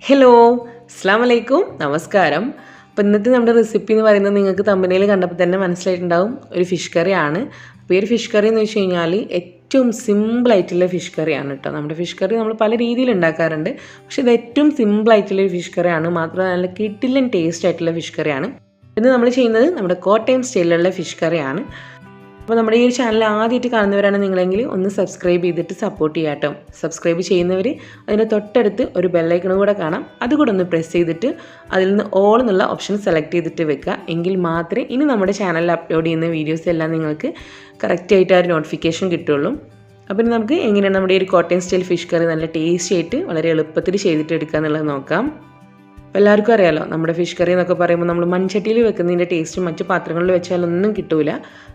Hello, അസ്സാം വലൈക്കും, നമസ്കാരം. അപ്പോൾ ഇന്നത്തെ നമ്മുടെ റെസിപ്പി എന്ന് പറയുന്നത് നിങ്ങൾക്ക് തമ്പനയിൽ കണ്ടപ്പോൾ തന്നെ മനസ്സിലായിട്ടുണ്ടാവും, ഒരു ഫിഷ് കറിയാണ്. അപ്പോൾ ഈ ഒരു ഫിഷ് കറി എന്ന് വെച്ച് കഴിഞ്ഞാൽ ഏറ്റവും സിമ്പിളായിട്ടുള്ള ഫിഷ് കറിയാണ് കേട്ടോ. നമ്മുടെ ഫിഷ് കറി നമ്മൾ പല രീതിയിൽ ഉണ്ടാക്കാറുണ്ട്, പക്ഷേ ഇത് ഏറ്റവും സിമ്പിളായിട്ടുള്ളൊരു ഫിഷ് കറിയാണ്. മാത്രമല്ല നല്ല കിടിലൻ ടേസ്റ്റ് ആയിട്ടുള്ള ഫിഷ് കറിയാണ്. ഇന്ന് നമ്മൾ ചെയ്യുന്നത് നമ്മുടെ കോട്ടയം സ്റ്റൈലിലുള്ള ഫിഷ് കറിയാണ്. അപ്പോൾ നമ്മുടെ ഈ ഒരു ചാനൽ ആദ്യമായിട്ട് കാണുന്നവരാണ് നിങ്ങളെങ്കിൽ ഒന്ന് സബ്സ്ക്രൈബ് ചെയ്തിട്ട് സപ്പോർട്ട് ചെയ്യാം കേട്ടോ. സബ്സ്ക്രൈബ് ചെയ്യുന്നവർ അതിൻ്റെ തൊട്ടടുത്ത് ഒരു ബെല്ലൈക്കണും കൂടെ കാണാം, അതുകൂടെ ഒന്ന് പ്രസ് ചെയ്തിട്ട് അതിൽ നിന്ന് ഓൾ എന്നുള്ള ഓപ്ഷൻ സെലക്ട് ചെയ്തിട്ട് വെക്കുക. എങ്കിൽ മാത്രമേ ഇനി നമ്മുടെ ചാനലിൽ അപ്ലോഡ് ചെയ്യുന്ന വീഡിയോസ് എല്ലാം നിങ്ങൾക്ക് കറക്റ്റായിട്ട് ആ ഒരു നോട്ടിഫിക്കേഷൻ കിട്ടുള്ളൂ. അപ്പോൾ നമുക്ക് എങ്ങനെയാണ് നമ്മുടെ ഈ ഒരു കോട്ടയം സ്റ്റൈൽ ഫിഷ് കറി നല്ല ടേസ്റ്റി ആയിട്ട് വളരെ എളുപ്പത്തിൽ ചെയ്തിട്ട് എടുക്കുക എന്നുള്ളത് നോക്കാം. അപ്പോൾ എല്ലാവർക്കും അറിയാമല്ലോ, നമ്മുടെ ഫിഷ് കറി എന്നൊക്കെ പറയുമ്പോൾ നമ്മൾ മൺചട്ടിയിൽ വെക്കുന്നതിൻ്റെ ടേസ്റ്റ് മറ്റു പാത്രങ്ങളിൽ വെച്ചാലൊന്നും കിട്ടില്ല.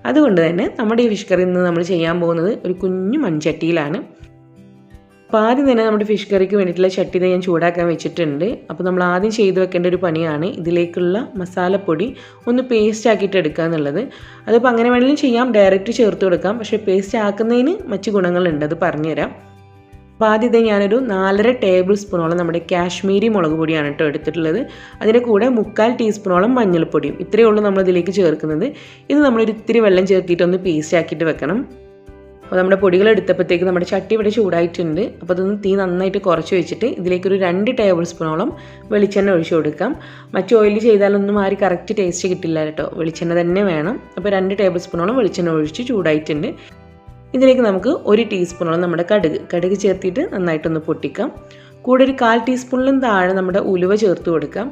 അതുകൊണ്ട് തന്നെ നമ്മുടെ ഈ ഫിഷ് കറി ഇന്ന് നമ്മൾ ചെയ്യാൻ പോകുന്നത് ഒരു കുഞ്ഞു മൺചട്ടിയിലാണ്. അപ്പോൾ ആദ്യം തന്നെ നമ്മുടെ ഫിഷ് കറിക്ക് വേണ്ടിയിട്ടുള്ള ചട്ടി ഞാൻ ചൂടാക്കാൻ വെച്ചിട്ടുണ്ട്. അപ്പോൾ നമ്മൾ ആദ്യം ചെയ്ത് വെക്കേണ്ട ഒരു പണിയാണ് ഇതിലേക്കുള്ള മസാലപ്പൊടി ഒന്ന് പേസ്റ്റ് ആക്കിയിട്ട് എടുക്കുക എന്നുള്ളത്. അതിപ്പോൾ അങ്ങനെ വേണമെങ്കിലും ചെയ്യാം, ഡയറക്റ്റ് ചേർത്ത് കൊടുക്കാം. പക്ഷേ പേസ്റ്റ് ആക്കുന്നതിന് മറ്റു ഗുണങ്ങളുണ്ട്, അത് പറഞ്ഞുതരാം. അപ്പോൾ ആദ്യത്തെ ഞാനൊരു 4.5 ടേബിൾ സ്പൂണോളം നമ്മുടെ കാശ്മീരി മുളക് പൊടിയാണ് കേട്ടോ എടുത്തിട്ടുള്ളത്. അതിൻ്റെ കൂടെ 3/4 ടീസ്പൂണോളം മഞ്ഞൾപ്പൊടിയും. ഇത്രയേ ഉള്ളൂ നമ്മളിതിലേക്ക് ചേർക്കുന്നത്. ഇത് നമ്മളൊരു ഇത്തിരി വെള്ളം ചേർത്തിട്ട് ഒന്ന് പേസ്റ്റ് ആക്കിയിട്ട് വെക്കണം. അപ്പോൾ നമ്മുടെ പൊടികൾ എടുത്തപ്പോഴത്തേക്ക് നമ്മുടെ ചട്ടി ഇവിടെ ചൂടായിട്ടുണ്ട്. അപ്പോൾ അതൊന്ന് തീ നന്നായിട്ട് കുറച്ച് വെച്ചിട്ട് ഇതിലേക്കൊരു 2 ടേബിൾ സ്പൂണോളം വെളിച്ചെണ്ണ ഒഴിച്ച് കൊടുക്കാം. മറ്റു ഓയിൽ ചെയ്താലൊന്നും ആരും കറക്റ്റ് ടേസ്റ്റ് കിട്ടില്ല കേട്ടോ, വെളിച്ചെണ്ണ തന്നെ വേണം. അപ്പോൾ 2 ടേബിൾ സ്പൂണോളം വെളിച്ചെണ്ണ ഒഴിച്ച് ചൂടായിട്ടുണ്ട്. ഇതിലേക്ക് നമുക്ക് 1 ടീസ്പൂണോളം നമ്മുടെ കടുക് ചേർത്തിട്ട് നന്നായിട്ടൊന്ന് പൊട്ടിക്കാം. കൂടെ ഒരു 1/4 ടീസ്പൂണിലും താഴെ നമ്മുടെ ഉലുവ ചേർത്ത് കൊടുക്കാം.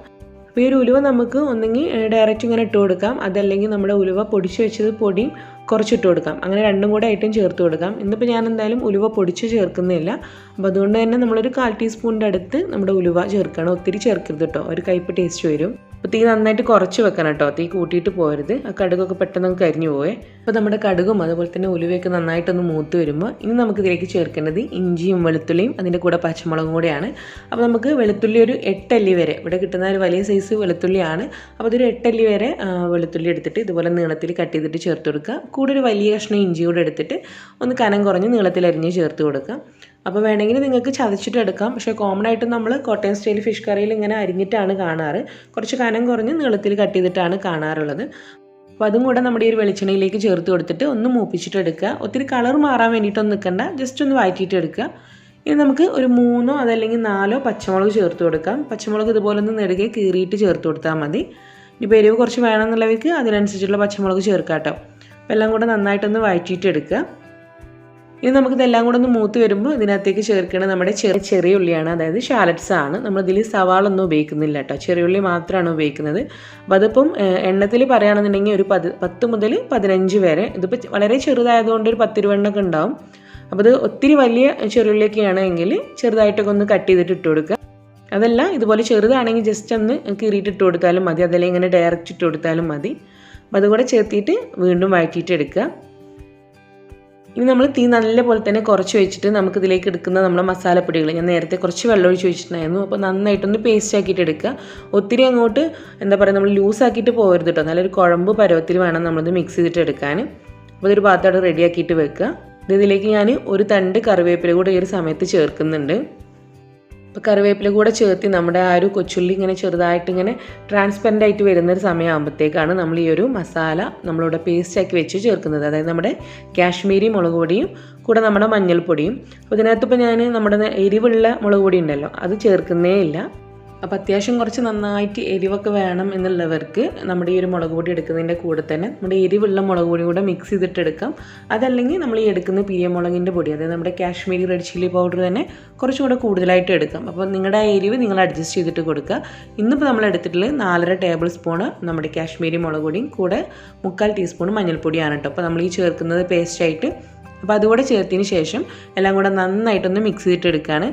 അപ്പോൾ ഈ ഒരു ഉലുവ നമുക്ക് ഒന്നെങ്കിൽ ഡയറക്റ്റ് ഇങ്ങനെ ഇട്ട് കൊടുക്കാം, അതല്ലെങ്കിൽ നമ്മുടെ ഉലുവ പൊടിച്ച് വെച്ചത് പൊടിയും കുറച്ചിട്ട് കൊടുക്കാം. അങ്ങനെ രണ്ടും കൂടെ ആയിട്ടും ചേർത്ത് കൊടുക്കാം. ഇന്നിപ്പോൾ ഞാൻ എന്തായാലും ഉലുവ പൊടിച്ച് ചേർക്കുന്നില്ല. അപ്പോൾ അതുകൊണ്ട് തന്നെ നമ്മളൊരു 1/4 ടീസ്പൂണിൻ്റെ അടുത്ത് നമ്മുടെ ഉലുവ ചേർക്കണം. ഒത്തിരി ചേർക്കരുത് കേട്ടോ, ഒരു കയ്പ്പ് ടേസ്റ്റ് വരും. അപ്പോൾ തീ നന്നായിട്ട് കുറച്ച് വെക്കണം കേട്ടോ, തീ കൂട്ടിയിട്ട് പോകരുത്. ആ കടുകൊക്കെ പെട്ടെന്ന് നമുക്ക് കരിഞ്ഞു പോവേ. അപ്പോൾ നമ്മുടെ കടുകും അതുപോലെ തന്നെ ഉലുവയൊക്കെ നന്നായിട്ടൊന്ന് മൂത്ത് വരുമ്പോൾ ഇനി നമുക്ക് ഇതിലേക്ക് ചേർക്കേണ്ടത് ഇഞ്ചിയും വെളുത്തുള്ളിയും അതിൻ്റെ കൂടെ പച്ചമുളകും കൂടെയാണ്. അപ്പോൾ നമുക്ക് വെളുത്തുള്ളി ഒരു 8 അല്ലി വരെ, ഇവിടെ കിട്ടുന്ന ഒരു വലിയ സൈസ് വെളുത്തുള്ളിയാണ്. അപ്പോൾ അതൊരു 8 അല്ലി വരെ വെളുത്തുള്ളി എടുത്തിട്ട് ഇതുപോലെ നീളത്തിൽ കട്ട് ചെയ്തിട്ട് ചേർത്ത് കൊടുക്കുക. കൂടെ ഒരു വലിയ കഷ്ണം ഇഞ്ചി കൂടെ എടുത്തിട്ട് ഒന്ന് കനം കുറഞ്ഞ് നീളത്തിൽ അരിഞ്ഞ് ചേർത്ത് കൊടുക്കുക. അപ്പോൾ വേണമെങ്കിൽ നിങ്ങൾക്ക് ചതച്ചിട്ട് എടുക്കാം, പക്ഷേ കോമൺ ആയിട്ട് നമ്മൾ കോട്ടയം സ്റ്റൈൽ ഫിഷ് കറിയിൽ ഇങ്ങനെ അരിഞ്ഞിട്ടാണ് കാണാറ്. കുറച്ച് കനം കുറഞ്ഞ് നീളത്തിൽ കട്ട് ചെയ്തിട്ടാണ് കാണാറുള്ളത്. അപ്പോൾ അതും കൂടെ നമ്മുടെ ഈ ഒരു വെളിച്ചെണ്ണയിലേക്ക് ചേർത്ത് കൊടുത്തിട്ട് ഒന്ന് മൂപ്പിച്ചിട്ട് എടുക്കുക. ഒത്തിരി കളർ മാറാൻ വേണ്ടിയിട്ടൊന്നും നിൽക്കണ്ട, ജസ്റ്റ് ഒന്ന് വഴറ്റിയിട്ട് എടുക്കുക. ഇനി നമുക്ക് ഒരു 3 അതല്ലെങ്കിൽ 4 പച്ചമുളക് ചേർത്ത് കൊടുക്കാം. പച്ചമുളക് ഇതുപോലെ ഒന്ന് നെടുകെ കീറിയിട്ട് ചേർത്ത് കൊടുത്താൽ മതി. ഇനിയിപ്പോൾ എരിവ് കുറച്ച് വേണമെന്നുള്ളവർക്ക് അതിനനുസരിച്ചുള്ള പച്ചമുളക് ചേർക്കാം കേട്ടോ. അപ്പോൾ എല്ലാം കൂടെ നന്നായിട്ടൊന്ന് വഴറ്റിയിട്ട് എടുക്കുക. ഇനി നമുക്കിതെല്ലാം കൂടെ ഒന്ന് മൂത്ത് വരുമ്പോൾ ഇതിനകത്തേക്ക് ചേർക്കുന്നത് നമ്മുടെ ചെറിയ ഉള്ളിയാണ്, അതായത് ഷാലറ്റ്സ് ആണ്. നമ്മളിതിൽ സവാള ഒന്നും ഉപയോഗിക്കുന്നില്ല കേട്ടോ, ചെറിയ ഉള്ളി മാത്രമാണ് ഉപയോഗിക്കുന്നത്. അപ്പോൾ അതിപ്പം എണ്ണത്തിൽ പറയുകയാണെന്നുണ്ടെങ്കിൽ ഒരു 10 മുതൽ 15 വരെ. ഇതിപ്പോൾ വളരെ ചെറുതായതുകൊണ്ട് ഒരു 10-20 ഉണ്ടാവും. അപ്പോൾ ഇത് ഒത്തിരി വലിയ ചെറിയുള്ളിയൊക്കെ ആണെങ്കിൽ ചെറുതായിട്ടൊക്കെ ഒന്ന് കട്ട് ചെയ്തിട്ട് ഇട്ട് കൊടുക്കുക. അതല്ല ഇതുപോലെ ചെറുതാണെങ്കിൽ ജസ്റ്റ് ഒന്ന് കീറിയിട്ട് ഇട്ട് കൊടുത്താലും മതി, അതല്ലെങ്കിൽ ഇങ്ങനെ ഡയറക്റ്റ് ഇട്ട് കൊടുത്താലും മതി. അപ്പോൾ അതുകൂടെ ചേർത്തിട്ട് വീണ്ടും വഴറ്റിയിട്ട് എടുക്കുക. ഇനി നമ്മൾ തീ നല്ലപോലെ തന്നെ കുറച്ച് വെച്ചിട്ട് നമുക്കിതിലേക്ക് എടുക്കുന്ന നമ്മുടെ മസാലപ്പൊടികൾ, ഞാൻ നേരത്തെ കുറച്ച് വെള്ളം ഒഴിച്ച് വെച്ചിട്ടുണ്ടായിരുന്നു. അപ്പോൾ നന്നായിട്ടൊന്ന് പേസ്റ്റ് ആക്കിയിട്ട് എടുക്കുക. ഒത്തിരി അങ്ങോട്ട് എന്താ പറയുക, നമ്മൾ ലൂസാക്കിയിട്ട് പോകരുത് കേട്ടോ, നല്ലൊരു കുഴമ്പ് പരുവത്തിൽ വേണം നമ്മളത് മിക്സ് ചെയ്തിട്ട് എടുക്കാൻ. അപ്പോൾ ഇതൊരു പാത്രം റെഡിയാക്കിയിട്ട് വെക്കുക. ഇതിലേക്ക് ഞാൻ ഒരു തണ്ട് കറിവേപ്പില കൂടെ ഈ ഒരു സമയത്ത് ചേർക്കുന്നുണ്ട്. അപ്പോൾ കറിവേപ്പില കൂടെ ചേർത്തി നമ്മുടെ ആ ഒരു കൊച്ചുള്ളി ഇങ്ങനെ ചെറുതായിട്ട് ഇങ്ങനെ ട്രാൻസ്പെറൻ്റ് ആയിട്ട് വരുന്നൊരു സമയമാകുമ്പോഴത്തേക്കാണ് നമ്മൾ ഈ ഒരു മസാല നമ്മളിവിടെ പേസ്റ്റാക്കി വെച്ച് ചേർക്കുന്നത്. അതായത് നമ്മുടെ കാശ്മീരി മുളക് പൊടിയും കൂടെ നമ്മുടെ മഞ്ഞൾപ്പൊടിയും. അപ്പോൾ ഇതിനകത്തിപ്പോൾ ഞാൻ നമ്മുടെ എരിവുള്ള മുളക് പൊടി ഉണ്ടല്ലോ, അത് ചേർക്കുന്നേ ഇല്ല. അപ്പോൾ അത്യാവശ്യം കുറച്ച് നന്നായിട്ട് എരിവൊക്കെ വേണം എന്നുള്ളവർക്ക് നമ്മുടെ ഈ ഒരു മുളക് പൊടി എടുക്കുന്നതിൻ്റെ കൂടെ തന്നെ നമ്മുടെ എരിവുള്ള മുളക് പൊടി കൂടെ മിക്സ് ചെയ്തിട്ട് എടുക്കാം. അതല്ലെങ്കിൽ നമ്മൾ ഈ എടുക്കുന്ന പിരിയമുളകിൻ്റെ പൊടി, അതായത് നമ്മുടെ കാശ്മീരി റെഡ് ചില്ലി പൗഡർ തന്നെ കുറച്ചും കൂടെ കൂടുതലായിട്ട് എടുക്കാം. അപ്പോൾ നിങ്ങളുടെ ആ എരിവ് നിങ്ങൾ അഡ്ജസ്റ്റ് ചെയ്തിട്ട് കൊടുക്കുക. ഇന്നിപ്പോൾ നമ്മൾ എടുത്തിട്ടുള്ളത് 4.5 ടേബിൾ സ്പൂണ് നമ്മുടെ കാശ്മീരി മുളക് പൊടിയും കൂടെ 3/4 ടീസ്പൂൺ മഞ്ഞൾപ്പൊടിയാണ് കേട്ടോ. അപ്പോൾ നമ്മൾ ഈ ചേർക്കുന്നത് പേസ്റ്റായിട്ട്. അപ്പോൾ അതുകൂടെ ചേർത്തതിന് ശേഷം എല്ലാം കൂടെ നന്നായിട്ടൊന്ന് മിക്സ് ചെയ്തിട്ട് എടുക്കുകയാണ്.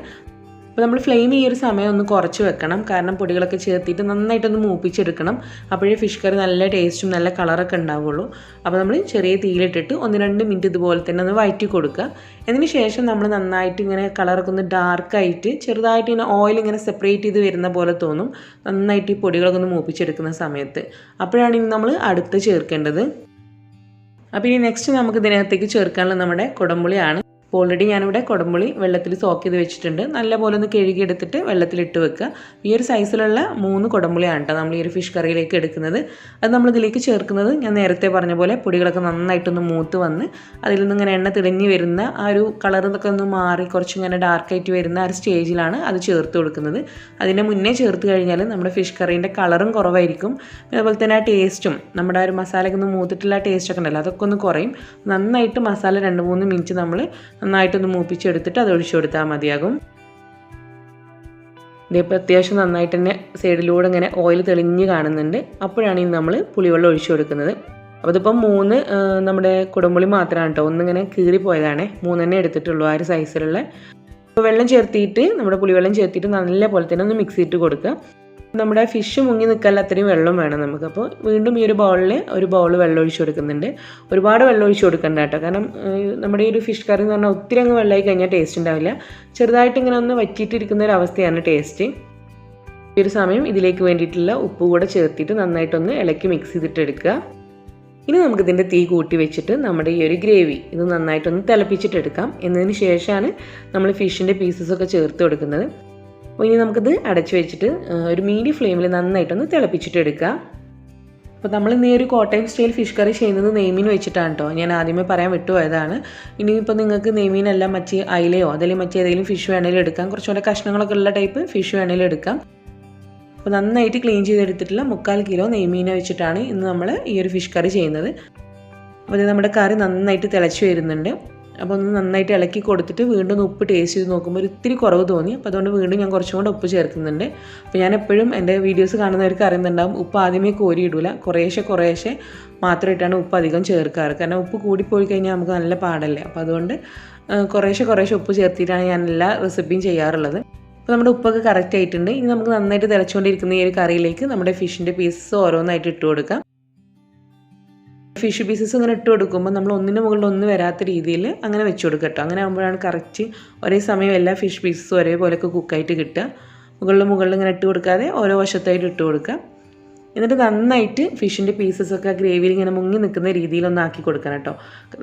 അപ്പോൾ നമ്മൾ ഫ്ലെയിം ഈ ഒരു സമയം ഒന്ന് കുറച്ച് വെക്കണം, കാരണം പൊടികളൊക്കെ ചേർത്തിട്ട് നന്നായിട്ടൊന്ന് മൂപ്പിച്ചെടുക്കണം. അപ്പോഴേ ഫിഷ് കറി നല്ല ടേസ്റ്റും നല്ല കളറൊക്കെ ഉണ്ടാവുള്ളൂ. അപ്പോൾ നമ്മൾ ചെറിയ തീയിലിട്ടിട്ട് 1-2 മിനിറ്റ് ഇതുപോലെ തന്നെ ഒന്ന് വഴറ്റി കൊടുക്കുക. അതിന് ശേഷം നമ്മൾ നന്നായിട്ട് ഇങ്ങനെ കളറൊക്കെ ഒന്ന് ഡാർക്കായിട്ട് ചെറുതായിട്ട് ഇങ്ങനെ ഓയിൽ ഇങ്ങനെ സെപ്പറേറ്റ് ചെയ്ത് വരുന്ന പോലെ തോന്നും, നന്നായിട്ട് ഈ പൊടികളൊക്കെ ഒന്ന് മൂപ്പിച്ചെടുക്കുന്ന സമയത്ത്. അപ്പോഴാണ് ഇനി നമ്മൾ അടുത്ത് ചേർക്കേണ്ടത്. അപ്പോൾ ഇനി നെക്സ്റ്റ് നമുക്ക് ഇതിനകത്തേക്ക് ചേർക്കാനുള്ള നമ്മുടെ കുടംപുളിയാണ്. അപ്പോൾ ഓൾറെഡി ഞാനിവിടെ കുടംപുളി വെള്ളത്തിൽ സോക്ക് ചെയ്ത് വെച്ചിട്ടുണ്ട്. നല്ലപോലെ ഒന്ന് കഴുകിയെടുത്തിട്ട് വെള്ളത്തിലിട്ട് വെക്കുക. ഈ ഒരു സൈസിലുള്ള 3 കുടംപുളിയാണ് കേട്ടോ നമ്മൾ ഈ ഒരു ഫിഷ് കറിയിലേക്ക് എടുക്കുന്നത്. അത് നമ്മളിതിലേക്ക് ചേർക്കുന്നത് ഞാൻ നേരത്തെ പറഞ്ഞ പോലെ പൊടികളൊക്കെ നന്നായിട്ടൊന്ന് മൂത്ത് വന്ന് അതിൽ നിന്ന് ഇങ്ങനെ എണ്ണ തെളിഞ്ഞ് വരുന്ന ആ ഒരു കളറിന്നൊക്കെ ഒന്ന് മാറി കുറച്ചിങ്ങനെ ഡാർക്കായിട്ട് വരുന്ന ആ ഒരു സ്റ്റേജിലാണ് അത് ചേർത്ത് കൊടുക്കുന്നത്. അതിൻ്റെ മുന്നേ ചേർത്ത് കഴിഞ്ഞാൽ നമ്മുടെ ഫിഷ് കറീൻ്റെ കളറും കുറവായിരിക്കും. അതുപോലെ തന്നെ ആ ടേസ്റ്റും നമ്മുടെ ആ ഒരു മസാലയൊക്കെ ഒന്ന് മൂത്തിട്ടുള്ള ടേസ്റ്റൊക്കെ ഉണ്ടല്ലോ അതൊക്കെ ഒന്ന് കുറയും. നന്നായിട്ട് മസാല 2-3 മിനിറ്റ് നമ്മൾ നന്നായിട്ടൊന്ന് മൂപ്പിച്ചെടുത്തിട്ട് അത് ഒഴിച്ചു കൊടുത്താൽ മതിയാകും. ഇതിപ്പോൾ അത്യാവശ്യം നന്നായിട്ട് തന്നെ സൈഡിലൂടെ ഇങ്ങനെ ഓയിൽ തെളിഞ്ഞ് കാണുന്നുണ്ട്. അപ്പോഴാണ് ഈ നമ്മൾ പുളിവെള്ളം ഒഴിച്ചു കൊടുക്കുന്നത്. അപ്പോൾ ഇതിപ്പം 3 നമ്മുടെ കുടംപുളി മാത്രമാണ് കേട്ടോ. ഒന്നിങ്ങനെ കീറിപ്പോയതാണ്. 3 തന്നെ എടുത്തിട്ടുള്ളൂ ആ ഒരു സൈസിലുള്ള. അപ്പോൾ വെള്ളം ചേർത്തിയിട്ട് നമ്മുടെ പുളിവെള്ളം ചേർത്തിട്ട് നല്ല പോലെ തന്നെ ഒന്ന് മിക്സ് ചെയ്തിട്ട് കൊടുക്കുക. നമ്മുടെ ഫിഷ് മുങ്ങി നിൽക്കാൻ അത്രയും വെള്ളം വേണം നമുക്ക്. അപ്പോൾ വീണ്ടും ഈ ഒരു ബൗളിൽ ഒരു ബൗൾ വെള്ളം ഒഴിച്ച് കൊടുക്കുന്നുണ്ട്. ഒരുപാട് വെള്ളം ഒഴിച്ച് കൊടുക്കണ്ട കേട്ടോ. കാരണം നമ്മുടെ ഈ ഒരു ഫിഷ് കറി എന്ന് പറഞ്ഞാൽ ഒത്തിരി അങ്ങ് വെള്ളമായി കഴിഞ്ഞാൽ ടേസ്റ്റ് ഉണ്ടാവില്ല. ചെറുതായിട്ട് ഇങ്ങനെ ഒന്ന് വറ്റിയിട്ടിരിക്കുന്ന ഒരു അവസ്ഥയാണ് ടേസ്റ്റ്. ഈ ഒരു സമയം ഇതിലേക്ക് വേണ്ടിയിട്ടുള്ള ഉപ്പ് കൂടെ ചേർത്തിട്ട് നന്നായിട്ടൊന്ന് ഇളക്കി മിക്സ് ചെയ്തിട്ട് എടുക്കുക. ഇനി നമുക്കിതിൻ്റെ തീ കൂട്ടി വെച്ചിട്ട് നമ്മുടെ ഈ ഒരു ഗ്രേവി ഇത് നന്നായിട്ടൊന്ന് തിളപ്പിച്ചിട്ടെടുക്കാം. എന്നതിന് ശേഷമാണ് നമ്മൾ ഫിഷിൻ്റെ പീസസൊക്കെ ചേർത്ത് കൊടുക്കുന്നത്. അപ്പോൾ ഇനി നമുക്കിത് അടച്ചു വെച്ചിട്ട് ഒരു മീഡിയം ഫ്ലെയിമിൽ നന്നായിട്ടൊന്ന് തിളപ്പിച്ചിട്ട് എടുക്കുക. അപ്പോൾ നമ്മൾ ഇന്ന് ഈ ഒരു കോട്ടയം സ്റ്റൈൽ ഫിഷ് കറി ചെയ്യുന്നത് നെയ്മീൻ വെച്ചിട്ടാണ് കേട്ടോ. ഞാൻ ആദ്യമേ പറയാൻ വിട്ടുപോയതാണ്. ഇനിയിപ്പോൾ നിങ്ങൾക്ക് നെയ്മീനല്ല മറ്റ് അയിലയോ അതല്ലെങ്കിൽ മറ്റേതെങ്കിലും ഫിഷ് വേണമെങ്കിലും എടുക്കാം. കുറച്ചുകൂടെ കഷ്ണങ്ങളൊക്കെ ഉള്ള ടൈപ്പ് ഫിഷ് വേണമെങ്കിലും എടുക്കാം. അപ്പോൾ നന്നായിട്ട് ക്ലീൻ ചെയ്തെടുത്തിട്ടുള്ള 3/4 കിലോ നെയ്മീനെ വെച്ചിട്ടാണ് ഇന്ന് നമ്മൾ ഈ ഒരു ഫിഷ് കറി ചെയ്യുന്നത്. അപ്പോൾ ഇത് നമ്മുടെ കറി നന്നായിട്ട് തിളച്ച് വരുന്നുണ്ട്. അപ്പോൾ ഒന്ന് നന്നായിട്ട് ഇളക്കി കൊടുത്തിട്ട് വീണ്ടും ഉപ്പ് ടേസ്റ്റ് ചെയ്ത് നോക്കുമ്പോൾ ഒരു ഇത്തിരി കുറവ് തോന്നി. അപ്പോൾ അതുകൊണ്ട് വീണ്ടും ഞാൻ കുറച്ചും കൂടെ ഉപ്പ് ചേർക്കുന്നുണ്ട്. അപ്പോൾ ഞാൻ എപ്പോഴും എൻ്റെ വീഡിയോസ് കാണുന്നവർക്ക് അറിയുന്നുണ്ടാവും ഉപ്പ് ആദ്യമേ കോരിയിടില്ല. കുറേശ്ശെ മാത്രമായിട്ടാണ് ഉപ്പ് അധികം ചേർക്കാറ്. കാരണം ഉപ്പ് കൂടിപ്പോയി കഴിഞ്ഞാൽ നമുക്ക് നല്ല പാടല്ലേ. അപ്പോൾ അതുകൊണ്ട് കുറേശ്ശെ ഉപ്പ് ചേർത്തിട്ടാണ് ഞാൻ എല്ലാ റെസിപ്പിയും ചെയ്യാറുള്ളത്. അപ്പോൾ നമ്മുടെ ഉപ്പൊക്കെ കറക്റ്റ് ആയിട്ടുണ്ട്. ഇനി നമുക്ക് നന്നായിട്ട് തിളച്ചുകൊണ്ടിരിക്കുന്ന ഈ ഒരു കറിയിലേക്ക് നമ്മുടെ ഫിഷിൻ്റെ പീസസ് ഓരോന്നായിട്ട് ഇട്ട് കൊടുക്കാം. ഫിഷ് പീസസ് ഇങ്ങനെ ഇട്ട് കൊടുക്കുമ്പോൾ നമ്മൾ ഒന്നിന് മുകളിൽ ഒന്ന് വരാത്ത രീതിയിൽ അങ്ങനെ വെച്ച് കൊടുക്കുക കേട്ടോ. അങ്ങനെ ആകുമ്പോഴാണ് കറക്റ്റ് ഒരേ സമയം എല്ലാ ഫിഷ് പീസസും ഒരേപോലെയൊക്കെ കുക്കായിട്ട് കിട്ടുക. മുകളിൽ ഇങ്ങനെ ഇട്ട് കൊടുക്കാതെ ഓരോ വശത്തായിട്ട് ഇട്ട് കൊടുക്കുക. എന്നിട്ട് നന്നായിട്ട് ഫിഷിൻ്റെ പീസസൊക്കെ ഗ്രേവിയിൽ ഇങ്ങനെ മുങ്ങി നിൽക്കുന്ന രീതിയിലൊന്ന് ആക്കി കൊടുക്കണം കേട്ടോ.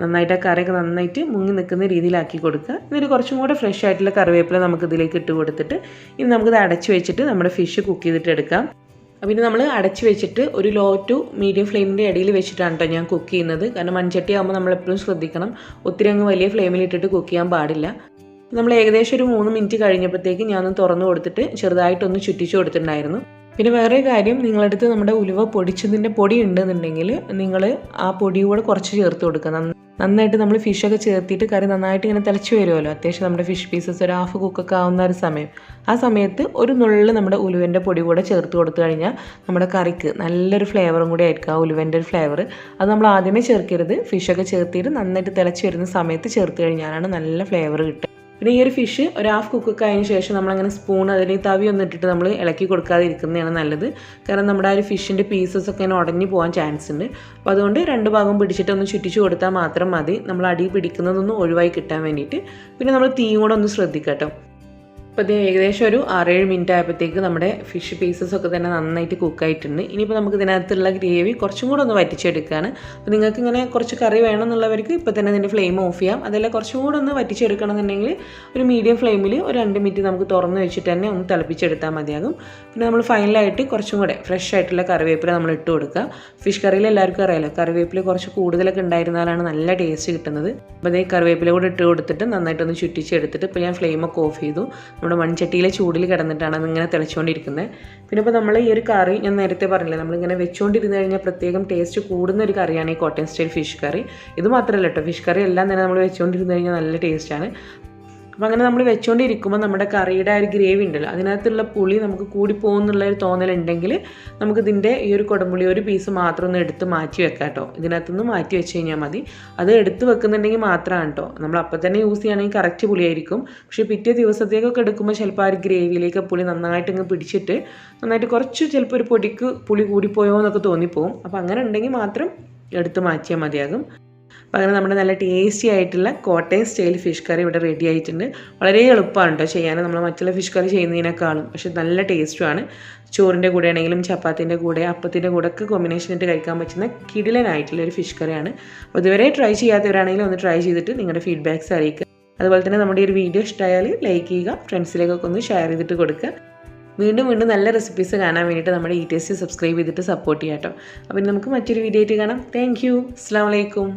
നന്നായിട്ട് ആ കറിയൊക്കെ നന്നായിട്ട് മുങ്ങി നിൽക്കുന്ന രീതിയിലാക്കി കൊടുക്കുക. എന്നിട്ട് കുറച്ചും കൂടെ ഫ്രഷ് ആയിട്ടുള്ള കറിവേപ്പില നമുക്ക് ഇതിലേക്ക് ഇട്ട് കൊടുത്തിട്ട് ഇനി നമുക്കിത് അടച്ച് വെച്ചിട്ട് നമ്മുടെ ഫിഷ് കുക്ക് ചെയ്തിട്ട് എടുക്കാം. പിന്നെ നമ്മൾ അടച്ച് വെച്ചിട്ട് ഒരു ലോ ടു മീഡിയം ഫ്ലെയിമിൻ്റെ ഇടയിൽ വെച്ചിട്ടാണ് കേട്ടോ ഞാൻ കുക്ക് ചെയ്യുന്നത്. കാരണം മൺചട്ടി ആകുമ്പോൾ നമ്മളെപ്പോഴും ശ്രദ്ധിക്കണം, ഒത്തിരി അങ്ങ് വലിയ ഫ്ലെയിമിൽ ഇട്ടിട്ട് കുക്ക് ചെയ്യാൻ പാടില്ല. നമ്മൾ ഏകദേശം ഒരു 3 മിനിറ്റ് കഴിഞ്ഞപ്പോഴത്തേക്ക് ഞാനൊന്ന് തുറന്നു കൊടുത്തിട്ട് ചെറുതായിട്ടൊന്ന് ചുറ്റിച്ചു കൊടുത്തിട്ടുണ്ടായിരുന്നു. പിന്നെ വേറെ കാര്യം, നിങ്ങളടുത്ത് നമ്മുടെ ഉലുവ പൊടിച്ചതിൻ്റെ പൊടി ഉണ്ടെന്നുണ്ടെങ്കിൽ നിങ്ങൾ ആ പൊടി കൂടെ കുറച്ച് ചേർത്ത് കൊടുക്കുക. നന്നായിട്ട് നമ്മൾ ഫിഷൊക്കെ ചേർത്തിട്ട് കറി നന്നായിട്ട് ഇങ്ങനെ തിളച്ച് വരുമല്ലോ. അത്യാവശ്യം നമ്മുടെ ഫിഷ് പീസസ് ഒരു ഹാഫ് കുക്കൊക്കെ ആവുന്ന ഒരു സമയം, ആ സമയത്ത് ഒരു നുള്ളിൽ നമ്മുടെ ഉലുവൻ്റെ പൊടി കൂടെ ചേർത്ത് കൊടുത്തു കഴിഞ്ഞാൽ നമ്മുടെ കറിക്ക് നല്ലൊരു ഫ്ലേവറും കൂടി ആയിരിക്കും. ആ ഉലുവൻ്റെ ഒരു ഫ്ലേവർ അത് നമ്മൾ ആദ്യമേ ചേർക്കരുത്. ഫിഷൊക്കെ ചേർത്തിട്ട് നന്നായിട്ട് തിളച്ച് വരുന്ന സമയത്ത് ചേർത്ത് കഴിഞ്ഞാലാണ് നല്ല ഫ്ലേവർ കിട്ടുക. പിന്നെ ഈ ഒരു ഫിഷ് ഒരു ഹാഫ് കുക്കൊക്കെ ആയതിനു ശേഷം നമ്മളങ്ങനെ സ്പൂൺ അതിന് തവി ഒന്നും ഇട്ടിട്ട് നമ്മൾ ഇളക്കി കൊടുക്കാതെ ഇരിക്കുന്നതാണ് നല്ലത്. കാരണം നമ്മുടെ ആ ഒരു ഫിഷിൻ്റെ പീസസ് ഒക്കെ ഇങ്ങനെ ഉടഞ്ഞു പോകാൻ ചാൻസ് ഉണ്ട്. അപ്പോൾ അതുകൊണ്ട് 2 ഭാഗം പിടിച്ചിട്ട് ഒന്ന് ചുറ്റിച്ച് കൊടുത്താൽ മാത്രം മതി, നമ്മൾ അടി പിടിക്കുന്നതൊന്നും ഒഴിവായി കിട്ടാൻ വേണ്ടിയിട്ട്. പിന്നെ നമ്മൾ തീയും കൂടെ ഒന്ന് ശ്രദ്ധിക്കാം കേട്ടോ. അപ്പോൾ ഇത് ഏകദേശം ഒരു 6-7 മിനിറ്റ് ആയപ്പോഴത്തേക്ക് നമ്മുടെ ഫിഷ് പീസസൊക്കെ തന്നെ നന്നായിട്ട് കുക്കായിട്ടുണ്ട്. ഇനിയിപ്പോൾ നമുക്ക് ഇതിനകത്തുള്ള ഗ്രേവി കുറച്ചും കൂടെ ഒന്ന് വറ്റിച്ചെടുക്കുകയാണ്. അപ്പോൾ നിങ്ങൾക്ക് ഇങ്ങനെ കുറച്ച് കറി വേണമെന്നുള്ളവർക്ക് ഇപ്പോൾ തന്നെ ഇതിൻ്റെ ഫ്ലെയിം ഓഫ് ചെയ്യാം. അതല്ല കുറച്ചും കൂടെ ഒന്ന് വറ്റിച്ചെടുക്കണമെന്നുണ്ടെങ്കിൽ ഒരു മീഡിയം ഫ്ലെയിമിൽ ഒരു 2 മിനിറ്റ് നമുക്ക് തുറന്ന് വെച്ചിട്ട് തന്നെ ഒന്ന് തിളപ്പിച്ചെടുത്താൽ മതിയാകും. പിന്നെ നമ്മൾ ഫൈനലായിട്ട് കുറച്ചും കൂടെ ഫ്രഷ് ആയിട്ടുള്ള കറിവേപ്പില നമ്മൾ ഇട്ട് കൊടുക്കുക. ഫിഷ് കറിയിൽ എല്ലാവർക്കും അറിയാമല്ലോ, കറിവേപ്പില കുറച്ച് കൂടുതലൊക്കെ ഉണ്ടായിരുന്നാലാണ് നല്ല ടേസ്റ്റ് കിട്ടുന്നത്. അപ്പോൾ അതേ കറിവേപ്പില കൂടെ ഇട്ട് കൊടുത്തിട്ട് നന്നായിട്ടൊന്ന് ചുറ്റിച്ചെടുത്തിട്ട് ഇപ്പോൾ ഞാൻ ഫ്ലെയിമൊക്കെ ഓഫ് ചെയ്തു. നമ്മുടെ മൺചട്ടിയിലെ ചൂടിൽ കിടന്നിട്ടാണ് അതിങ്ങനെ തിളച്ചുകൊണ്ടിരിക്കുന്നത്. പിന്നെ ഇപ്പോൾ നമ്മൾ ഈ ഒരു കറി ഞാൻ നേരത്തെ പറഞ്ഞില്ലേ, നമ്മളിങ്ങനെ വെച്ചുകൊണ്ടിരുന്ന് കഴിഞ്ഞാൽ പ്രത്യേകം ടേസ്റ്റ് കൂടുന്ന ഒരു കറിയാണ് ഈ കോട്ടയം സ്റ്റൈൽ ഫിഷ് കറി. ഇത് മാത്രമല്ല കേട്ടോ, ഫിഷ് കറി എല്ലാം തന്നെ നമ്മൾ വെച്ചുകൊണ്ടിരുന്ന് കഴിഞ്ഞാൽ നല്ല ടേസ്റ്റാണ്. അപ്പോൾ അങ്ങനെ നമ്മൾ വെച്ചുകൊണ്ടിരിക്കുമ്പോൾ നമ്മുടെ കറിയുടെ ആ ഒരു ഗ്രേവി ഉണ്ടല്ലോ, അതിനകത്തുള്ള പുളി നമുക്ക് കൂടിപ്പോകുന്നുള്ള ഒരു തോന്നലുണ്ടെങ്കിൽ നമുക്കിതിൻ്റെ ഈ ഒരു കുടംപുളി ഒരു പീസ് മാത്രം ഒന്ന് എടുത്ത് മാറ്റി വെക്കാം കേട്ടോ. ഇതിനകത്തുനിന്ന് മാറ്റി വെച്ച് കഴിഞ്ഞാൽ മതി. അത് എടുത്ത് വെക്കുന്നുണ്ടെങ്കിൽ മാത്രമാണ് കേട്ടോ. നമ്മൾ അപ്പം തന്നെ യൂസ് ചെയ്യുകയാണെങ്കിൽ കറക്റ്റ് പുളിയായിരിക്കും. പക്ഷേ പിറ്റേ ദിവസത്തേക്കൊക്കെ എടുക്കുമ്പോൾ ചിലപ്പോൾ ആ ഒരു ഗ്രേവിയിലേക്ക് പുളി നന്നായിട്ട് ഇങ്ങ് പിടിച്ചിട്ട് നന്നായിട്ട് കുറച്ച് ചിലപ്പോൾ ഒരു പൊടിക്ക് പുളി കൂടിപ്പോയോ എന്നൊക്കെ തോന്നിപ്പോവും. അപ്പോൾ അങ്ങനെ ഉണ്ടെങ്കിൽ മാത്രം എടുത്ത് മാറ്റിയാൽ മതിയാകും. അപ്പോൾ അങ്ങനെ നമ്മുടെ നല്ല ടേസ്റ്റി ആയിട്ടുള്ള കോട്ടയം സ്റ്റൈൽ ഫിഷ് കറി ഇവിടെ റെഡി ആയിട്ടുണ്ട്. വളരെ എളുപ്പമാണ് കേട്ടോ ചെയ്യാൻ, നമ്മൾ മറ്റുള്ള ഫിഷ് കറി ചെയ്യുന്നതിനേക്കാളും. പക്ഷേ നല്ല ടേസ്റ്റുമാണ്. ചോറിൻ്റെ കൂടെ ആണെങ്കിലും ചപ്പാത്തിൻ്റെ കൂടെ അപ്പത്തിൻ്റെ കൂടെ ഒക്കെ കോമ്പിനേഷൻ ഇട്ട് കഴിക്കാൻ പറ്റുന്ന കിടിലനായിട്ടുള്ള ഒരു ഫിഷ് കറിയാണ്. അപ്പോൾ ഇതുവരെ ട്രൈ ചെയ്യാത്തവരാണെങ്കിലും ഒന്ന് ട്രൈ ചെയ്തിട്ട് നിങ്ങളുടെ ഫീഡ്ബാക്ക്സ് അറിയിക്കുക. അതുപോലെ തന്നെ നമ്മുടെ ഈ ഒരു വീഡിയോ ഇഷ്ടമായാൽ ലൈക്ക് ചെയ്യുക, ഫ്രണ്ട്സിലേക്കൊക്കെ ഒന്ന് ഷെയർ ചെയ്തിട്ട് കൊടുക്കുക. വീണ്ടും നല്ല റെസിപ്പീസ് കാണാൻ വേണ്ടിയിട്ട് നമ്മുടെ ഈ ടേസ്റ്റ് സബ്സ്ക്രൈബ് ചെയ്തിട്ട് സപ്പോർട്ട് ചെയ്യാം കേട്ടോ. അപ്പോൾ നമുക്ക് മറ്റൊരു വീഡിയോ ആയിട്ട് കാണാം. Thank you. അസ്സലാമു അലൈക്കും.